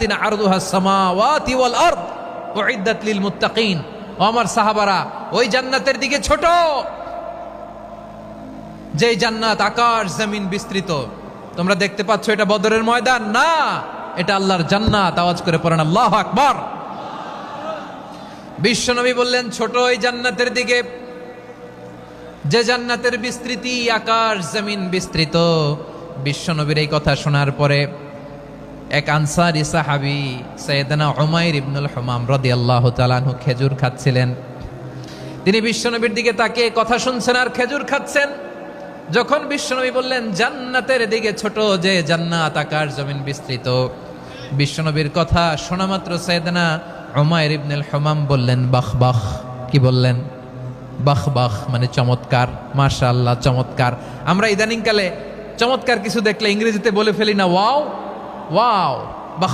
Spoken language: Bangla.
জান্নাতিন আরদুহাস সামাওয়াতি ওয়াল আরদ উইদ্দাত লিল মুত্তাকিন। ও আমার সাহাবারা, ওই জান্নাতের দিকে ছোট, যে জান্নাত আকাশ জমিন বিস্তৃত। তোমরা দেখতে পাচ্ছ এটা বদরের ময়দান না, এটা আল্লাহর জান্নাত। আওয়াজ করে পড়েন আল্লাহু আকবার। বিশ্বনবী বললেন ছোট ওই জান্নাতের দিকে যে জান্নাতের বিস্তৃতি আকাশ জমিন বিস্তৃত। বিশ্বনবীর এই কথা শোনার পরে এক আনসারী সাহাবী সাইয়েদনা উমাইর ইবনুল হুমাম রাদিয়াল্লাহু তাআলা আনহু খেজুর খাচ্ছিলেন। তিনি বিশ্বনবীর দিকে তাকিয়ে কথা শুনছেন আর খেজুর খাচ্ছেন। যখন বিশ্বনবী বললেন জান্নাতের দিকে ছোট যে জান্নাত আকাশ জমিন বিস্তৃত, বিশ্বনবীর কথা শোনা মাত্র সাইয়েদনা উমাইর ইবনুল হুমাম বললেন বাহ বাহ। কি বললেন? বাহ বাহ মানে চমৎকার, মাশাআল্লাহ চমৎকার। আমরা ইদানিং কালে চমৎকার কিছু দেখলে ইংরেজিতে বলে ফেলি না ওয়াও ওয়াও, বাহ বাহ।